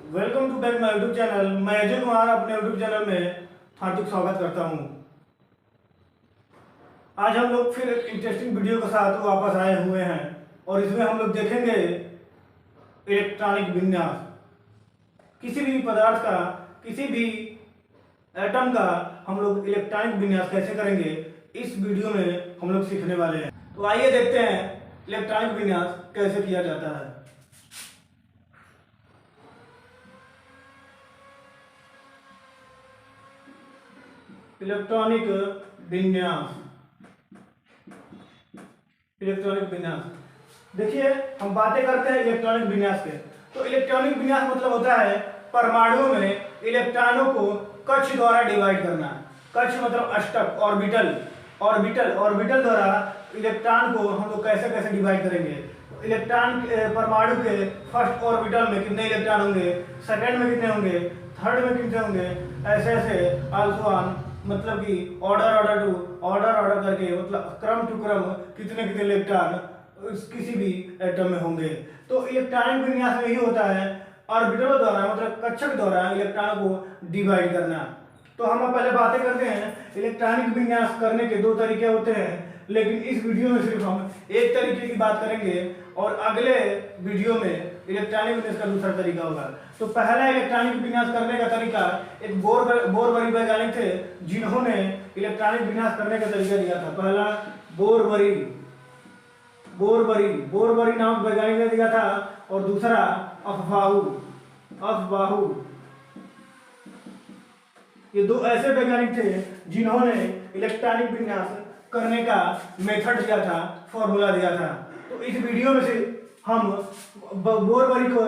Welcome to back my YouTube channel. मैं अजय कुमार अपने YouTube channel में हार्दिक स्वागत करता हूं। आज हम लोग फिर एक इंटरेस्टिंग वीडियो के साथ वापस आए हुए हैं और इसमें हम लोग देखेंगे इलेक्ट्रॉनिक विन्यास। किसी भी पदार्थ का, किसी भी एटम का हम लोग इलेक्ट्रॉनिक विन्यास कैसे करेंगे, इस वीडियो में हम लोग सीखने वाले हैं। तो आइए देखते हैं इलेक्ट्रॉनिक विन्यास कैसे किया जाता है। इलेक्ट्रॉनिक विन्यास। इलेक्ट्रॉनिक विन्यास देखिए, हम बातें करते हैं इलेक्ट्रॉनिक विन्यास के। तो इलेक्ट्रॉनिक विन्यास मतलब होता है परमाणुओं में इलेक्ट्रॉनों को कक्ष द्वारा डिवाइड करना। कक्ष मतलब अष्टक, ऑर्बिटल। ऑर्बिटल द्वारा इलेक्ट्रॉन को हम लोग कैसे कैसे डिवाइड करेंगे। इलेक्ट्रॉन परमाणु के फर्स्ट ऑर्बिटल में कितने इलेक्ट्रॉन होंगे, सेकंड में कितने होंगे, थर्ड में कितने होंगे, ऐसे ऐसे आल्सो मतलब कि ऑर्डर करके, मतलब क्रम टू क्रम कितने कितने इलेक्ट्रॉन किसी भी एटम में होंगे। तो इलेक्ट्रॉनिक विन्यास में यही होता है ऑर्बिटल द्वारा, मतलब कक्षक द्वारा इलेक्ट्रॉनों को डिवाइड करना। तो हम पहले बातें करते हैं इलेक्ट्रॉनिक विन्यास करने के दो तरीके होते हैं, लेकिन इस वीडियो में सिर्फ हम एक तरीके की बात करेंगे और अगले वीडियो में इलेक्ट्रॉनिक विन्यास का दूसरा तरीका होगा। तो पहला इलेक्ट्रॉनिक विन्यास करने का तरीका एक बोरबरी वैज्ञानिक थे, जिन्होंने इलेक्ट्रॉनिक विन्यास करने का तरीका दिया था। पहला बोरबरी नामक वैज्ञानिक ने दिया था और दूसरा अफबाहू। ये दो ऐसे वैज्ञानिक थे जिन्होंने इलेक्ट्रॉनिक विन्यास करने का मेथड दिया था, फॉर्मूला दिया था। तो इस वीडियो में से हम बोरबरी को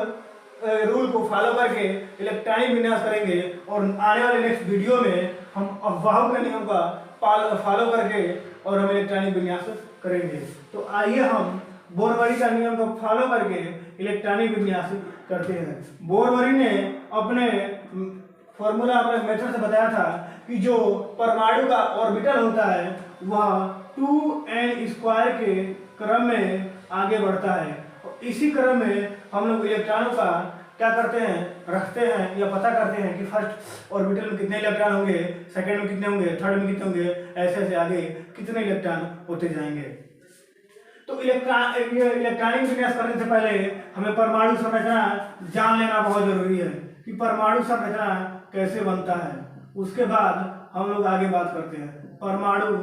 रूल को फॉलो करके इलेक्ट्रॉनिक विन्यास करेंगे और आने वाले नेक्स्ट वीडियो में हम अफवाहों के नियम का फॉलो करके और हम इलेक्ट्रॉनिक विन्यास करेंगे। तो आइए हम बोरबरी का नियम को फॉलो करके इलेक्ट्रॉनिक विन्यास करते हैं। बोरबरी ने अपने फॉर्मूला, अपने मेथड से बताया था कि जो परमाणु का ऑर्बिटल होता है वह 2n² के क्रम में आगे बढ़ता है और इसी क्रम में हम लोग इलेक्ट्रॉनों का क्या करते हैं, रखते हैं या पता करते हैं कि फर्स्ट ऑर्बिटल में कितने इलेक्ट्रॉन होंगे, सेकंड में कितने होंगे, थर्ड में कितने होंगे, ऐसे ऐसे आगे कितने इलेक्ट्रॉन होते जाएंगे। तो इलेक्ट्रॉनिक विन्यास करने से पहले हमें परमाणु संरचना जान लेना बहुत जरूरी है कि परमाणु संरचना कैसे बनता है। उसके बाद हम लोग आगे बात करते हैं परमाणु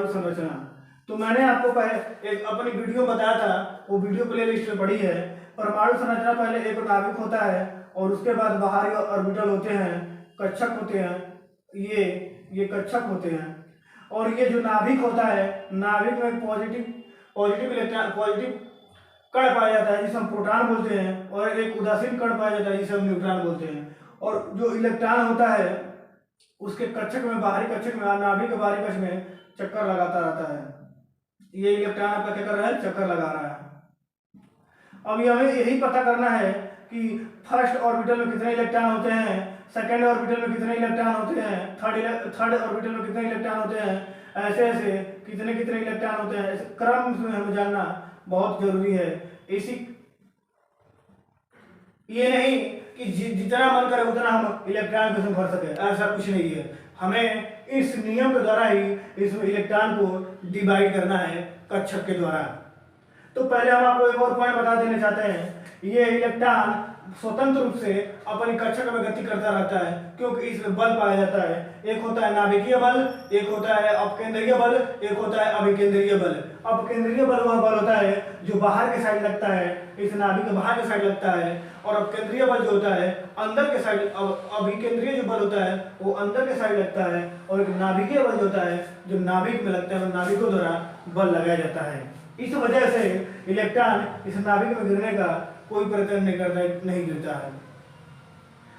संरचना। तो मैंने आपको पहले एक अपनी वीडियो बताया था, वो वीडियो प्लेलिस्ट में पड़ी है। परमाणु संरचना पहले एक नाभिक होता है और उसके बाद बाहरी ऑर्बिटल होते हैं, कक्षक होते हैं। ये कक्षक होते हैं और ये जो नाभिक होता है, नाभिक में पॉजिटिव कण पाया जाता है जिसे हम प्रोटॉन बोलते हैं और एक उदासीन कण पाया जाता है जिसे हम न्यूट्रॉन बोलते हैं। और जो इलेक्ट्रॉन होता है उसके कक्षक में, बाहरी कक्षक में, नाभिक के बाहरी कक्ष में चक्कर लगाता रहता है। ये इलेक्ट्रॉन आपका क्या कर रहा है, चक्कर लगा रहा है। अब हमें यही पता करना है कि फर्स्ट ऑर्बिटल में कितने इलेक्ट्रॉन होते हैं, सेकेंड ऑर्बिटल में कितने इलेक्ट्रॉन होते हैं, थर्ड ऑर्बिटल में कितने इलेक्ट्रॉन होते हैं, ऐसे ऐसे कितने कितने इलेक्ट्रॉन होते हैं। ऐसे क्रम में हमें जानना बहुत जरूरी है। ये नहीं कि जितना मन करे उतना हम इलेक्ट्रॉन को भर सके, ऐसा कुछ नहीं है। हमें इस नियम के द्वारा ही इस इलेक्ट्रॉन को डिवाइड करना है कक्षक के द्वारा। तो पहले हम आपको एक और पॉइंट बता देना चाहते हैं, ये इलेक्ट्रॉन स्वतंत्र रूप से अपनी कक्षक में गति करता रहता है क्योंकि इसमें बल पाया जाता है। एक होता है नाभिकीय बल, एक होता है अपकेंद्रीय बल, एक होता है अभिकेंद्रीय बल। अपकेंद्रीय बल वह बल होता है जो बाहर के साइड लगता है, इस नाभिक के बाहर के साइड लगता है, और अपकेंद्रीय बल जो होता है अंदर के साइड, अभिकेंद्रीय जो बल होता है वो अंदर के साइड लगता है, और एक नाभिकीय बल जो होता है जो नाभिक में लगता है, नाभिकों द्वारा बल लगाया जाता है। इस वजह से इलेक्ट्रॉन इस नाभिक में गिरने का कोई प्रयत्न नहीं गिरता है।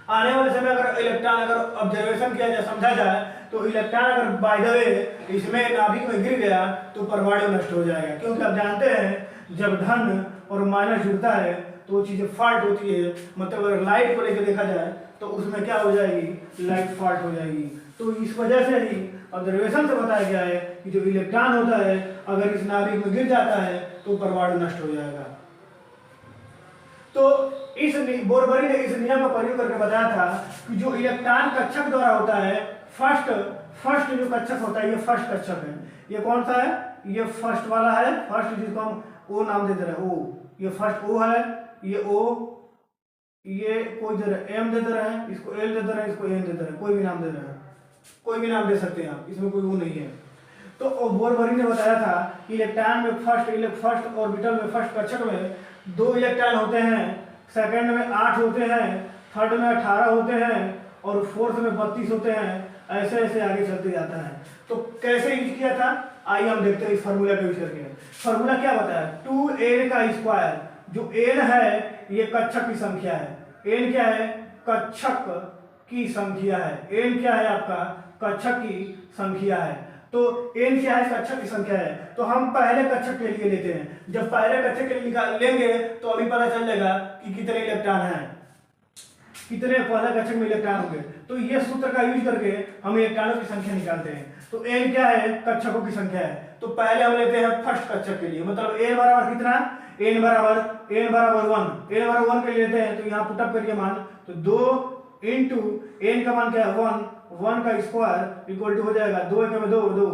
आने वाले समय अगर इलेक्ट्रॉन अगर ऑब्जर्वेशन किया जाए, समझा जाए, तो इलेक्ट्रॉन अगर बाय द वे इसमें नाभिक में गिर गया तो परमाणु नष्ट हो जाएगा। क्योंकि आप जानते हैं जब धन और माइनस जुड़ता है तो वो चीजें फॉल्ट होती है। मतलब अगर लाइट को लेकर देखा जाए तो उसमें क्या हो जाएगी, लाइट फॉल्ट हो जाएगी। तो इस वजह से ही ऑब्जर्वेशन से बताया गया है कि जो इलेक्ट्रॉन होता है अगर इस नाभिक में गिर जाता है तो परमाणु नष्ट हो जाएगा। तो बोरबरी ने इस नियम का प्रयोग करके बताया था कि जो इलेक्ट्रॉन कक्षक द्वारा होता है, फर्स्ट जो कक्षक होता है, ये फर्स्ट कक्षक है। ये कौन सा है? ये फर्स्ट वाला है, फर्स्ट जिसको हम ओ नाम देते रहे, ओ, ये फर्स्ट ओ है, ये ओ, ये कोई दे रहे एम देते रहे, इसको एल देते रहे, इसको एन देते रहे, कोई भी नाम दे रहे हैं, कोई भी नाम दे सकते हैं आप, इसमें कोई वो नहीं है। तो बोरबरी ने बताया था कि इलेक्ट्रॉन में फर्स्ट ऑर्बिटल में, फर्स्ट कक्षक में 2 इलेक्ट्रॉन होते हैं, सेकंड में 8 होते हैं, थर्ड में 18 होते हैं और फोर्थ में 32 होते हैं। ऐसे ऐसे आगे चलते जाता है। तो कैसे यूज किया था, आइए हम देखते हैं इस फार्मूला का यूज करके। फार्मूला क्या बताया? 2n का स्क्वायर, जो n है ये कक्षक की संख्या है। n क्या है? कक्षक की संख्या है। n क्या है आपका? कक्षक की संख्या है। तो n क्या है? कक्षक की संख्या है। तो हम पहले कक्षक के लिए लेते हैं। जब पहले कक्षक के लिए लेंगे तो अभी पता चल जाएगा कि कितने इलेक्ट्रॉन हैं, कितने पहले कक्षक में इलेक्ट्रॉन होंगे। तो ये सूत्र का यूज करके हम इलेक्ट्रॉनों की संख्या निकालते हैं। तो n क्या है? कक्षकों की संख्या है। तो पहले हम लेते हैं फर्स्ट कक्षक के लिए, मतलब n बराबर कितना? n बराबर 1, n बराबर 1 के लिए लेते हैं। तो यहाँ पुटअप करिए मान, तो 2 इंटू n का मान क्या है? 1 का स्क्वायर इक्वल टू हो जाएगा 2 1 में 2,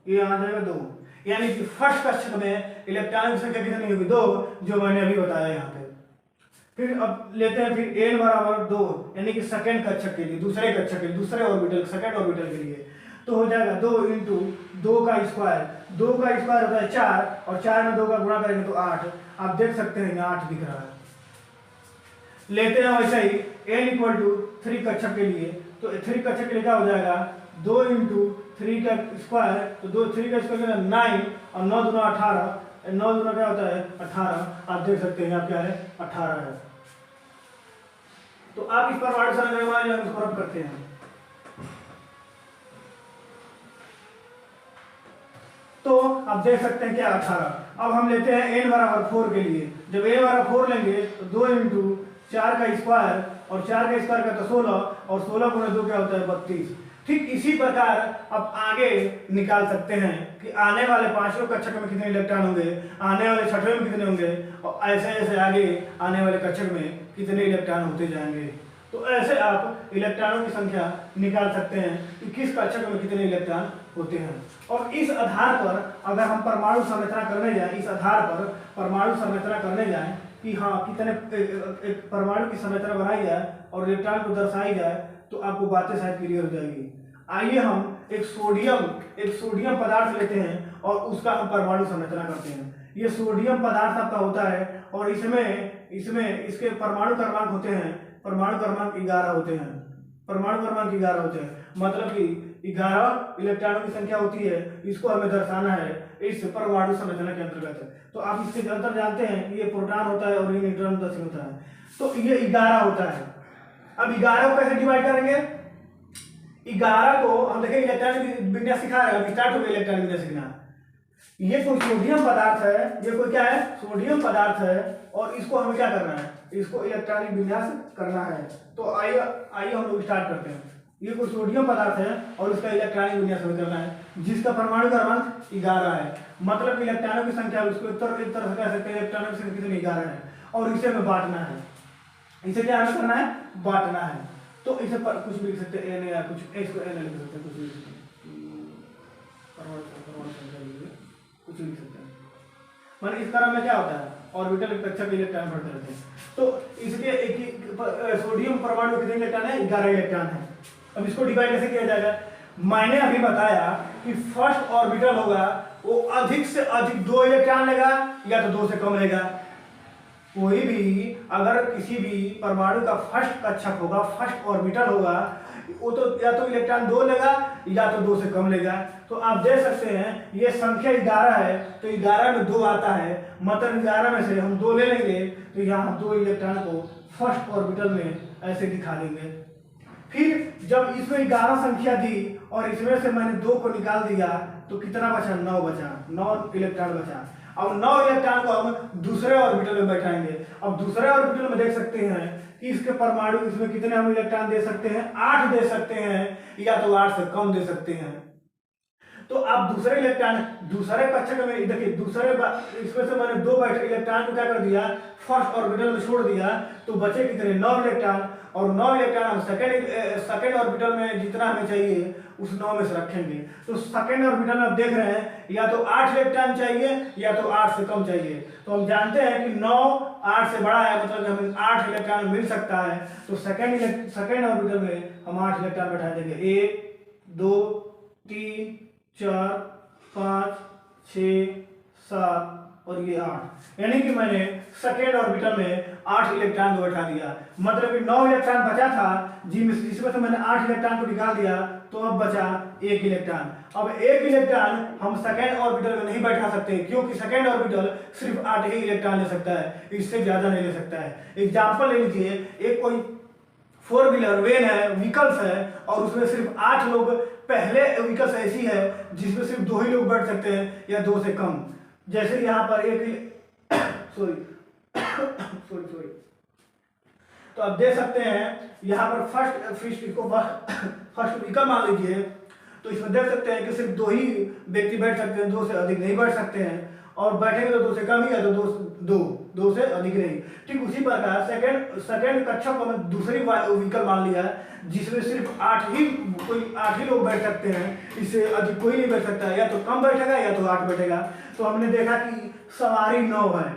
ये आ जाएगा 2। यानी कि फर्स्ट कक्षक में इलेक्ट्रॉनों की संख्या कितनी होगी? 2, जो मैंने अभी बताया यहाँ पे। फिर अब लेते हैं फिर n बराबर 2, यानी कि सेकंड कक्षक के लिए, दूसरे कक्षक के लिए, दूसरे ऑर्बिटल, सेकंड ऑर्बिटल के लिए। तो हो जाएगा 2 इंटू 2 का स्क्वायर, 2 का स्क्वायर होता है 4 और 4 में 2 का गुणा करेंगे तो 8। आप देख सकते हैं यहाँ 8 दिख रहा है। लेते हैं वैसे ही n इक्वल टू 3 कक्षक के लिए, तो 3 कक्षक के लिए क्या हो जाएगा? 2 इंटू 3 का स्क्वायर, तो 3 का स्क्वायर 9 और 9 दूना 18, 9 दूना क्या होता है? 18। आप देख सकते हैं आप क्या है? 18 है। तो आप इस पर वार्ड सर करते हैं। तो आप देख सकते हैं क्या? 18। अब हम लेते हैं n बराबर 4 के लिए। जब n बराबर 4 लेंगे तो 2 इंटू 4 का स्क्वायर, और 4 का स्क्वायर का तो 16, और 16 गुणे 2 क्या होता है? 32। ठीक इसी प्रकार अब आगे निकाल सकते हैं कि आने वाले 5वें कक्षक में कितने इलेक्ट्रॉन होंगे, आने वाले 6वें में कितने होंगे, और ऐसे ऐसे आगे आने वाले कक्षक में कितने इलेक्ट्रॉन होते जाएंगे। तो ऐसे आप इलेक्ट्रॉनों की संख्या निकाल सकते हैं कि किस कक्षक में कितने इलेक्ट्रॉन होते हैं। और इस आधार पर अगर हम परमाणु संरचना करने जाएं, इस आधार पर परमाणु संरचना करने जाएं कि हाँ कितने एक परमाणु की संरचना बनाई जाए और इलेक्ट्रॉन को दर्शाई जाए, तो आपको बातें शायद क्लियर हो जाएगी। आइए हम एक सोडियम पदार्थ लेते हैं और उसका हम परमाणु संरचना करते हैं। ये सोडियम पदार्थ आपका होता है और इसमें इसके परमाणु क्रमांक होते हैं, परमाणु क्रमांक 11 होते हैं, परमाणु क्रमांक 11 होते हैं। मतलब कि 11 इलेक्ट्रॉनों की संख्या होती है, इसको हमें दर्शाना है इस परमाणु संरचना के अंतर्गत। तो आप इसके अंतर जानते हैं, ये प्रोटॉन होता है और ये न्यूट्रॉन होता है। तो ये 11 होता है। अब 11 को कैसे डिवाइड करेंगे? 11 को हम देखें इलेक्ट्रॉनिक विन्यास सिखा रहे हैं, स्टार्ट हो गया इलेक्ट्रॉनिक विन्यास सीखना। ये कोई सोडियम पदार्थ है, ये कोई क्या है? सोडियम पदार्थ है, और इसको हमें क्या करना है? इसको इलेक्ट्रॉनिक विन्यास करना है। तो आइए हम लोग स्टार्ट करते हैं। ये कोई सोडियम पदार्थ है और इसका इलेक्ट्रॉनिक विन्यास हमें करना है, जिसका परमाणु क्रमांक 11 है। मतलब इलेक्ट्रॉनों की संख्या उसको एक तरह से कह सकते हैं, इलेक्ट्रॉनों की संख्या कितनी? 11 है, और इसे हमें बांटना है। इसे क्या हमें करना है? बांटना है। तो इसे पर कुछ भी लिख सकते हैं, एन या कुछ, इसको एन लिख सकते हैं, कुछ भी लिख सकते हैं, कुछ भी लिख सकते हैं। मतलब इस तरह में क्या होता है? ऑर्बिटल कक्षक इलेक्ट्रॉन बढ़ते रहते हैं। तो इसके सोडियम परमाणु कितने इलेक्ट्रॉन है? 11 इलेक्ट्रॉन है। अब इसको डिवाइड कैसे किया जाएगा? मैंने अभी बताया कि फर्स्ट ऑर्बिटल होगा वो अधिक से अधिक 2 इलेक्ट्रॉन लेगा या तो 2 से कम लेगा। कोई भी अगर किसी भी परमाणु का फर्स्ट कक्षक होगा, फर्स्ट ऑर्बिटल होगा, वो तो या तो इलेक्ट्रॉन 2 लेगा या तो 2 से कम लेगा। तो आप देख सकते हैं ये संख्या 11 है, तो 11 में 2 आता है, मतलब 11 में से हम 2 ले लेंगे, तो यहाँ 2 इलेक्ट्रॉन को फर्स्ट ऑर्बिटल में ऐसे दिखा देंगे। फिर जब इसमें 11 संख्या दी और इसमें से मैंने 2 को निकाल दिया, तो कितना बचा? 9 बचा, 9 इलेक्ट्रॉन बचा। अब 9 इलेक्ट्रॉन को हम दूसरे ऑर्बिटल में बैठाएंगे। अब दूसरे ऑर्बिटल में देख सकते हैं कि इसके परमाणु, इसमें कितने हम इलेक्ट्रॉन दे सकते हैं? 8 दे सकते हैं, या तो 8 से कम दे सकते हैं। तो आप दूसरे इलेक्ट्रॉन दूसरे कक्षक में देखिए इसमें से मैंने 2 इलेक्ट्रॉन को क्या कर दिया, फर्स्ट ऑर्बिटल में छोड़ दिया, तो बचे कितने 9 इलेक्ट्रॉन, और 9 इलेक्ट्रॉन हम सेकेंड ऑर्बिटल में जितना हमें चाहिए उस 9 में से रखेंगे। तो सेकेंड ऑर्बिटल में आप देख रहे हैं या तो 8 इलेक्ट्रॉन चाहिए या तो 8 से कम चाहिए। तो हम जानते हैं कि 9 8 से बड़ा है, मतलब हमें 8 इलेक्ट्रॉन मिल सकता है। तो सेकेंड ऑर्बिटल में हम 8 इलेक्ट्रॉन बैठा देंगे, 1 2 3 4 5 6 7 और ये 8, यानी कि मैंने सेकेंड ऑर्बिटल में 8 इलेक्ट्रॉन को बैठा दिया। मतलब कि 9 इलेक्ट्रॉन बचा था जिसमें से मैंने 8 इलेक्ट्रॉन को निकाल दिया, तो अब बचा 1 इलेक्ट्रॉन। अब 1 इलेक्ट्रॉन हम सेकेंड ऑर्बिटल में नहीं बैठा सकते, क्योंकि सेकेंड ऑर्बिटल सिर्फ 8 ही इलेक्ट्रॉन ले सकता है, इससे ज्यादा नहीं ले सकता है। एग्जाम्पल ले लीजिए, एक कोई 4 व्हीलर वैन है, व्हीकल्स है, और उसमें सिर्फ 8 लोग, पहले व्हीकल्स ऐसी है जिसमें सिर्फ 2 ही लोग बैठ सकते हैं या 2 से कम। जैसे यहाँ पर एक सॉरी तो आप देख सकते हैं यहाँ पर फर्स्ट व्हीकल मान लीजिए, तो इसमें देख सकते हैं कि सिर्फ 2 ही व्यक्ति बैठ सकते हैं, 2 से अधिक नहीं बैठ सकते हैं, और बैठेंगे तो 2 से कम ही है, तो 2 से अधिक नहीं। ठीक उसी प्रकार सेकेंड कक्षा को मैं दूसरी व्हीकल मान लिया है जिसमें सिर्फ 8 ही लोग बैठ सकते हैं, इससे अधिक कोई नहीं बैठ सकता है, या तो कम बैठेगा या तो 8 बैठेगा। तो हमने देखा कि सवारी 9 है,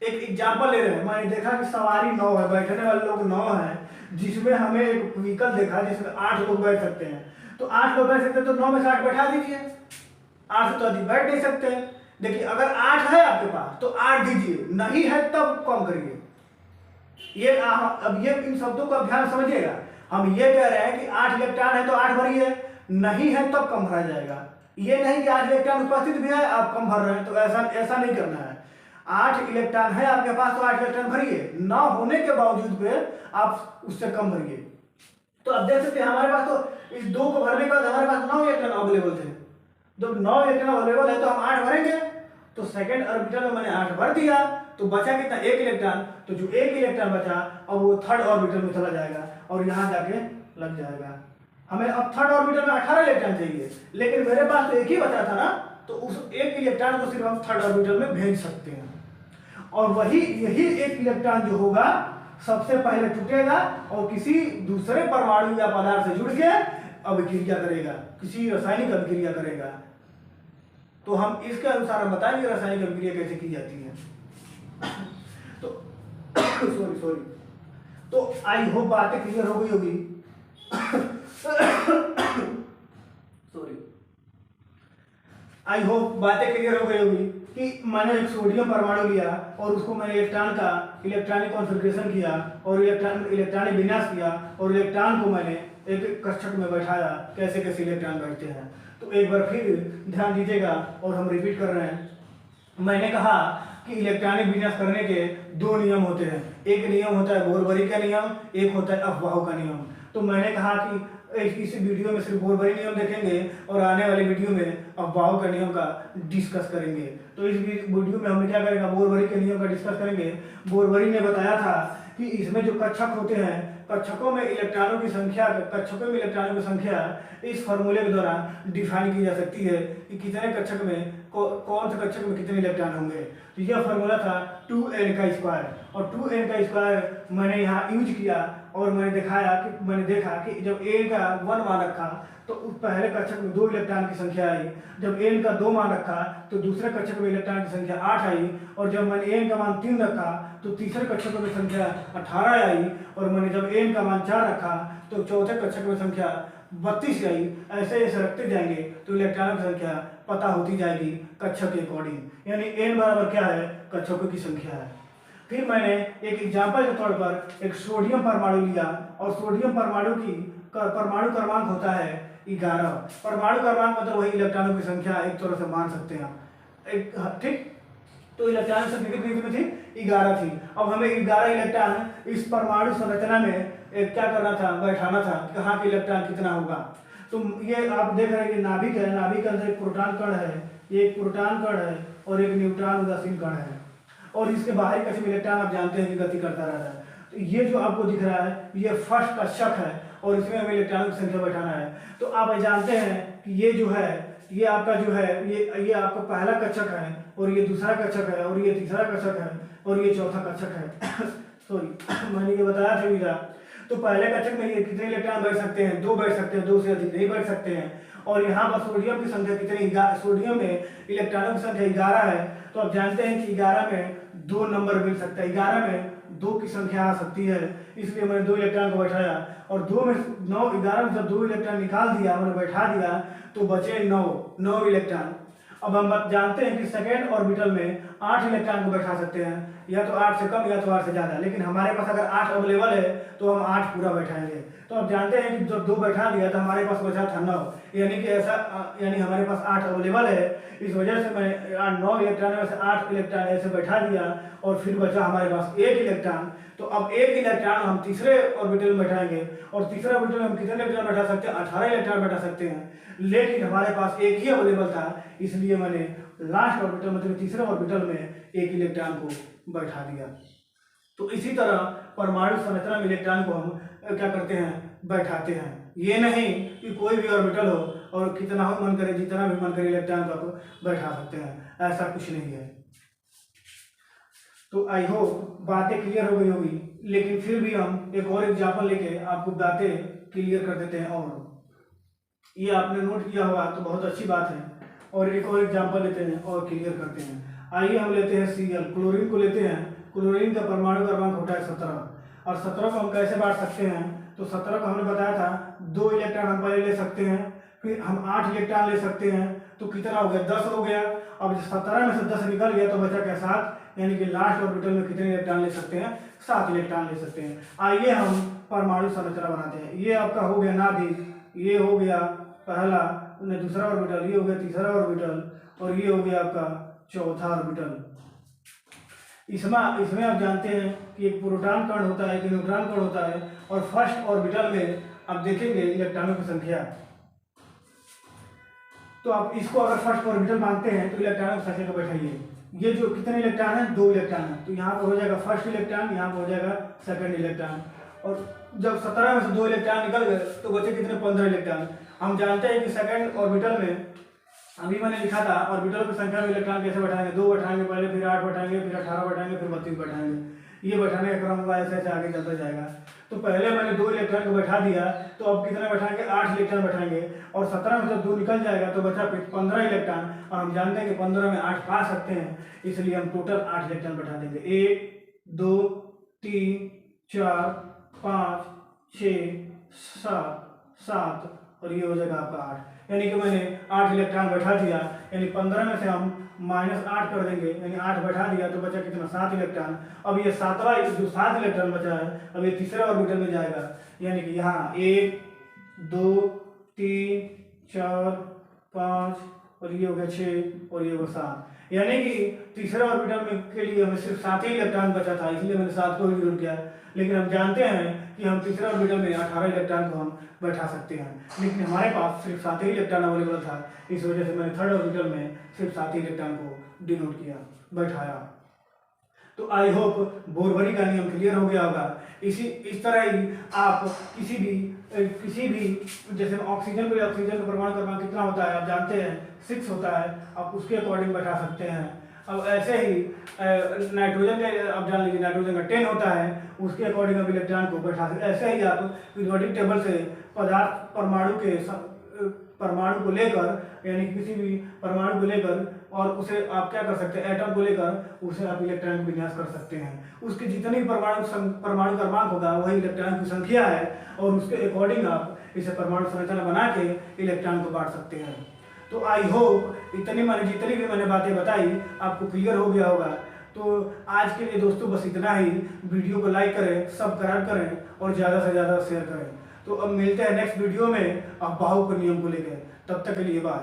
एक एग्जाम्पल ले रहे हैं, मैंने देखा कि सवारी 9 है, बैठने वाले लोग 9 हैं, जिसमें हमें एक व्हीकल देखा जिसमें 8 लोग बैठ सकते हैं। तो 8 लोग बैठ सकते हैं, तो 9 में से 8 बैठा दीजिए, 8 से तो अधिक बैठ नहीं सकते। देखिए अगर 8 है आपके पास तो 8 दीजिए, नहीं है तब कम करिए। अब ये इन शब्दों का ध्यान समझिएगा, हम ये कह रहे हैं कि 8 इलेक्ट्रॉन है तो 8 भरिए, नहीं है तब कम भरा जाएगा। ये नहीं कि 8 इलेक्ट्रॉन उपस्थित भी है आप कम भर रहे हैं, तो ऐसा नहीं करना है। 8 इलेक्ट्रॉन है आपके पास तो 8 इलेक्ट्रॉन भरिए, ना होने के बावजूद पे आप उससे कम भरिए। तो अब देख सकते हैं हमारे पास तो इस 2 को भरने के बाद हमारे पास 9 इलेक्ट्रॉन अवेलेबल थे। जब 9 इलेक्ट्रॉन अवेलेबल है तो हम 8 भरेंगे, तो सेकेंड ऑर्बिटल में मैंने 8 भर दिया, तो बचा कितना 1 इलेक्ट्रॉन। तो जो 1 इलेक्ट्रॉन बचा अब वो थर्ड ऑर्बिटल में चला जाएगा और यहाँ जाके लग जाएगा। हमें अब थर्ड ऑर्बिटल में 18 इलेक्ट्रॉन चाहिए, लेकिन मेरे पास तो 1 ही बचा था ना, तो उस 1 इलेक्ट्रॉन को सिर्फ हम थर्ड ऑर्बिटल में भेज सकते हैं। और यही 1 इलेक्ट्रॉन जो होगा सबसे पहले टूटेगा और किसी दूसरे परमाणु या पदार्थ से जुड़ के अभिक्रिया करेगा, किसी रासायनिक अभिक्रिया करेगा। तो हम इसके अनुसार हम बताएंगे रासायनिक अभिक्रिया कैसे की जाती है। तो सॉरी तो आई होप बातें क्लियर हो गई होगी। सॉरी आई होप बातें क्लियर हो गई होगी कि मैंने एक सोडियम परमाणु लिया और उसको मैंने इलेक्ट्रॉन का इलेक्ट्रॉनिक कॉन्फ़िगरेशन किया और इलेक्ट्रॉनिक विन्यास किया और इलेक्ट्रॉन को मैंने एक कक्षक में बैठाया, कैसे कैसे इलेक्ट्रॉन बैठते हैं। तो एक बार फिर ध्यान दीजिएगा और हम रिपीट कर रहे हैं। मैंने कहा कि इलेक्ट्रॉनिक विन्यास करने के 2 नियम होते हैं, एक नियम होता है बोरबरी का नियम, एक होता है अफवाहों का नियम। तो मैंने कहा कि इस वीडियो में सिर्फ बोरबरी नियम देखेंगे और आने वाले वीडियो में अफवाहों का नियम का डिस्कस करेंगे। तो इस वीडियो में हम क्या करेंगे, बोरबरी के नियम का डिस्कस करेंगे। बोरबरी ने बताया था कि इसमें जो कक्षक होते हैं, कक्षकों में इलेक्ट्रॉनों की संख्या इस फार्मूले के द्वारा डिफाइन की जा सकती है कि कितने कक्षक में कौन से कक्षक में कितने इलेक्ट्रॉन होंगे। तो यह फार्मूला था 2n का स्क्वायर, और 2n का स्क्वायर मैंने यहाँ यूज किया और मैंने देखा कि जब n का 1 मान रखा तो उस पहले कक्षक में 2 इलेक्ट्रॉन की संख्या आई, जब n का 2 मान रखा तो दूसरे कक्षक में इलेक्ट्रॉन की संख्या 8 आई, और जब मैंने n का मान 3 रखा तो तीसरे कक्षक में संख्या 18 आई, और मैंने जब n का मान 4 रखा तो चौथे कक्षक में संख्या 32 आई। ऐसे ऐसे रखते जाएंगे तो इलेक्ट्रॉनों की संख्या पता होती जाएगी कक्षक के अकॉर्डिंग, यानी n बराबर क्या है, कक्षकों की संख्या है। फिर मैंने एक एग्जाम्पल के तौर पर एक सोडियम परमाणु लिया और सोडियम परमाणु क्रमांक होता है 11। परमाणु क्रमांक मतलब वही इलेक्ट्रॉनों की संख्या एक तरह से मान सकते हैं, ठीक। तो इलेक्ट्रॉन संख्या कितनी थी, 11 थी। अब हमें 11 इलेक्ट्रॉन इस परमाणु संरचना में क्या करना था, बैठाना था, कहाँ के इलेक्ट्रॉन कितना होगा। तो ये आप देख रहे हैं कि नाभिक है, नाभिक के अंदर एक प्रोटॉन कण है, ये एक प्रोटॉन कण है और एक न्यूट्रॉन उदासीन कण है, और इसके बाहरी कक्ष में इलेक्ट्रॉन आप जानते हैं कि गति करता रहता है। तो ये जो आपको दिख रहा है ये फर्स्ट कक्षक है और इसमें हमें इलेक्ट्रॉनों की संख्या बैठाना है। तो आप जानते हैं कि ये जो है ये आपका जो है ये आपका पहला कक्षक है, और ये दूसरा कक्षक है, और ये तीसरा कक्षक है, और ये चौथा कक्षक है। सॉरी, मैंने ये बताया था विदा। तो पहले कक्षक में ये कितने इलेक्ट्रॉन बैठ सकते हैं? 2 बैठ सकते हैं, 2 से अधिक नहीं बैठ सकते हैं। और यहाँ पर सोडियम की संख्या कितनी? सोडियम में इलेक्ट्रॉनों की संख्या 11 है। तो आप जानते हैं कि 11 में 2 नंबर मिल सकता है, 11 में 2 की संख्या आ सकती है, इसलिए मैंने 2 इलेक्ट्रॉन को बैठाया। और 2 में 9 11 में जब 2 इलेक्ट्रॉन निकाल दिया, मैंने बैठा दिया, तो बचे 9 इलेक्ट्रॉन। अब हम जानते हैं कि सेकेंड ऑर्बिटल में 8 इलेक्ट्रॉन को बैठा सकते हैं, या तो 8 से कम या तो 8 से ज़्यादा, लेकिन हमारे पास अगर 8 अवेलेबल है तो हम 8 पूरा बैठाएंगे। तो आप जानते हैं कि जब 2 बैठा दिया तो हमारे पास बचा था 9, यानी कि यानी हमारे पास 8 अवेलेबल है। इस वजह से मैंने 9 इलेक्ट्रॉन में से 8 इलेक्ट्रॉन ऐसे बैठा दिया, और फिर बचा हमारे पास 1 इलेक्ट्रॉन। तो अब 1 इलेक्ट्रॉन हम तीसरे ऑर्बिटल में बैठाएंगे, और तीसरे ऑर्बिटल में हम कितने इलेक्ट्रॉन बैठा सकते हैं? 18 इलेक्ट्रॉन बैठा सकते हैं, लेकिन हमारे पास 1 ही अवेलेबल था, इसलिए मैंने लास्ट ऑर्बिटल मतलब तीसरे ऑर्बिटल में 1 इलेक्ट्रॉन को बैठा दिया। तो इसी तरह परमाणु संरचना में इलेक्ट्रॉन को हम क्या करते हैं? बैठाते हैं। ये नहीं कि कोई भी ऑर्बिटल हो और कितना हो मन करे, जितना भी मन करे इलेक्ट्रॉन को आप बैठा सकते हैं, ऐसा कुछ नहीं है। तो आई होप बातें क्लियर हो गई होगी, लेकिन फिर भी हम एक और एग्जाम्पल लेके आपको बातें क्लियर कर देते हैं। और ये आपने नोट किया होगा तो बहुत अच्छी बात है, और एक और एग्जाम्पल लेते हैं और क्लियर करते हैं। आइए हम लेते हैं Cl, क्लोरीन को लेते हैं। क्लोरीन का परमाणु क्रमांक होता है 17, और 17 को हम कैसे बांट सकते हैं? तो 17 को हमने बताया था 2 इलेक्ट्रॉन हम पहले ले सकते हैं, फिर हम 8 इलेक्ट्रॉन ले सकते हैं, तो कितना हो गया? 10 हो गया। अब 17 में से 10 निकल गया तो बचा क्या? 7, यानी कि लास्ट ऑर्बिटल में कितने इलेक्ट्रॉन ले सकते हैं? 7 इलेक्ट्रॉन ले सकते हैं। आइए हम परमाणु संरचना बनाते हैं। ये आपका हो गया नाभिक, ये हो गया पहला, दूसरा ऑर्बिटल, ये हो गया तीसरा ऑर्बिटल, और ये हो गया आपका चौथा ऑर्बिटल। इसमें आप जानते हैं कि एक प्रोटॉन कण होता है, एक न्यूट्रॉन कण होता है, और फर्स्ट ऑर्बिटल में आप देखेंगे इलेक्ट्रॉनों की संख्या। तो आप इसको अगर फर्स्ट ऑर्बिटल मानते हैं तो इलेक्ट्रॉनों की संख्या को बैठाइए। ये जो कितने इलेक्ट्रॉन है? 2 इलेक्ट्रॉन है, तो यहाँ पर हो जाएगा फर्स्ट इलेक्ट्रॉन, यहाँ पर हो जाएगा सेकंड इलेक्ट्रॉन। और जब 17 में से 2 इलेक्ट्रॉन निकल गए तो बचे कितने? 15 इलेक्ट्रॉन। हम जानते हैं कि सेकंड ऑर्बिटल में अभी मैंने लिखा था ऑर्बिटल की संख्या में इलेक्ट्रॉन कैसे बैठाएंगे? 2 बैठाएंगे पहले, फिर 8 बैठाएंगे, फिर 18 बैठाएंगे, फिर 32 बैठाएंगे। ये बैठाने का क्रम होगा, ऐसे ऐसे आगे चलता जाएगा। तो पहले मैंने 2 इलेक्ट्रॉन को बैठा दिया, तो अब कितने बैठाएंगे? 8 इलेक्ट्रॉन बैठाएंगे, और 17 में से 2 निकल जाएगा तो बचा 15 इलेक्ट्रॉन। और हम जानते हैं कि 15 में 8 पा सकते हैं, इसलिए हम टोटल 8 इलेक्ट्रॉन बैठा देंगे। 1 2 3 4 5 6 7, और ये हो जाएगा आपका 8। यानी कि मैंने 8 इलेक्ट्रॉन बैठा दिया, यानी 15 में से हम -8 कर देंगे, यानी 8 बैठा दिया तो बचा कितना? 7 इलेक्ट्रॉन। अब ये 7वां जो 7 इलेक्ट्रॉन बचा है, अब ये तीसरे ऑर्बिटल में जाएगा, यानी कि यहाँ 1 2 3 4 5, और ये हो गया 6, और ये हो गया 7। यानी कि तीसरे ऑर्बिटल में के लिए हमें सिर्फ 7 ही इलेक्ट्रॉन बचा था, इसलिए मैंने 7 को ही जरूर किया। लेकिन हम जानते हैं कि हम तीसरे ऑर्बिटल में 18 इलेक्ट्रॉन को हम बैठा सकते हैं, लेकिन हमारे पास सिर्फ 7 ही इलेक्ट्रॉन अवेलेबल था, इस वजह से मैंने थर्ड ऑर्बिटल में सिर्फ 7 ही इलेक्ट्रॉन को डिनोट किया, बैठाया। तो आई होप बोरबरी का नियम क्लियर हो गया होगा। इस तरह ही आप किसी भी जैसे ऑक्सीजन का परमाणु क्रमांक कितना होता है आप जानते हैं? 6 होता है, आप उसके अकॉर्डिंग बैठा सकते हैं। अब ऐसे ही नाइट्रोजन का आप जान लीजिए, नाइट्रोजन का 10 होता है, उसके अकॉर्डिंग आप इलेक्ट्रॉन को बैठा सकते हैं। ऐसे ही आप पीरियोडिक टेबल से परमाणु को लेकर, यानी किसी भी परमाणु को लेकर, और उसे आप क्या कर सकते हैं? एटम को लेकर उसे आप इलेक्ट्रॉन का विन्यास कर सकते हैं। उसके जितने भी परमाणु क्रमांक होगा वही इलेक्ट्रॉन की संख्या है, और उसके अकॉर्डिंग आप इसे परमाणु संरचना बना के इलेक्ट्रॉन को बांट सकते हैं। तो आई होप जितनी भी मैंने बातें बताई आपको क्लियर हो गया होगा। तो आज के लिए दोस्तों बस इतना ही। वीडियो को लाइक करें, सब्सक्राइब करें, और ज़्यादा से ज़्यादा शेयर करें। तो अब मिलते हैं नेक्स्ट वीडियो में अफवाहों के नियम को लेकर। तब तक के लिए बाय।